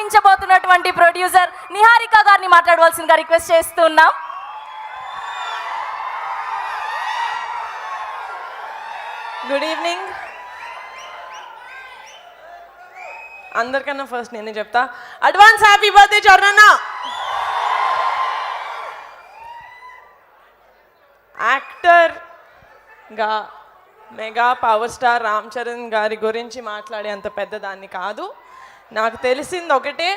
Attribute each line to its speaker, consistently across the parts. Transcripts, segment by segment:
Speaker 1: సత్కరించబోతున్నటువంటి producer Niharika గారిని మాట్లాడవలసిందిగా request చేస్తున్నాం.
Speaker 2: Good evening. అందరికన్నా ఫస్ట్ నేనే చెప్తా, అడ్వాన్స్ హ్యాపీ బర్త్డే చరణ్. యాక్టర్గా mega power star Ram Charan గారి గురించి మాట్లాడే అంత పెద్దదాన్ని కాదు. నాకు తెలిసింది ఒకటే,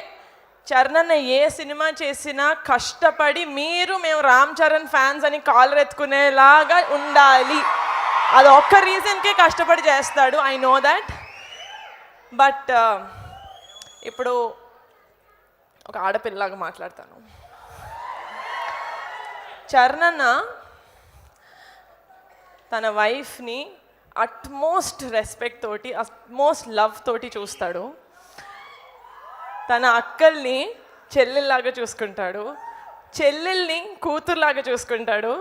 Speaker 2: చరణ్ ఏ సినిమా చేసినా కష్టపడి మేము రామ్ చరణ్ ఫ్యాన్స్ అని కాలర్ ఎత్తుకునేలాగా ఉండాలి. అది ఒక్క రీజన్కే కష్టపడి చేస్తాడు. I know that. బట్ ఇప్పుడు ఒక ఆడపిల్లలాగా మాట్లాడతాను. చరణ్ తన వైఫ్ని అట్మోస్ట్ రెస్పెక్ట్ తోటి, అట్మోస్ట్ లవ్ తోటి చూస్తాడు. తన అక్కల్ని చెల్లెల్లాగా చూసుకుంటాడు, చెల్లెల్ని కూతురులాగా చూసుకుంటాడు,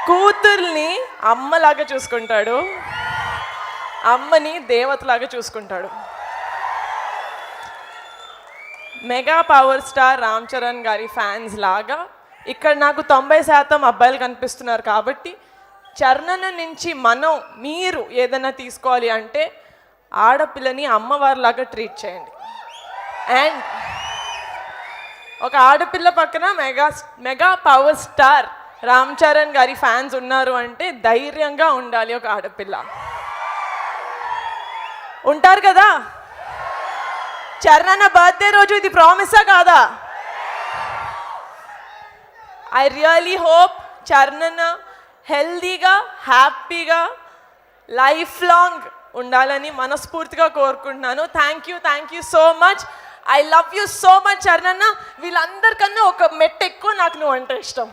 Speaker 2: కూతుర్ని అమ్మలాగా చూసుకుంటాడు, అమ్మని దేవతలాగా చూసుకుంటాడు. Mega power star Ram Charan గారి ఫ్యాన్స్ లాగా ఇక్కడ నాకు 90% అబ్బాయిలు కనిపిస్తున్నారు. కాబట్టి చరణ్ నుంచి మీరు ఏదైనా తీసుకోవాలి అంటే ఆడపిల్లని అమ్మవారిలాగా ట్రీట్ చేయండి. అండ్ ఒక ఆడపిల్ల పక్కన mega power star Ram Charan గారి ఫ్యాన్స్ ఉన్నారు అంటే ధైర్యంగా ఉండాలి. ఒక ఆడపిల్ల ఉంటారు కదా. చరణ్ బర్త్డే రోజు ఇది ప్రామిసా కాదా? ఐ రియలీ హోప్ చరణ్ హెల్దీగా హ్యాపీగా లైఫ్ లాంగ్ ఉండాలని మనస్ఫూర్తిగా కోరుకుంటున్నాను. Thank you so much. I love you so much Charan. వీళ్ళందరికన్నా ఒక మెట్టు ఎక్కువ నాకు నువ్వు అంటే ఇష్టం.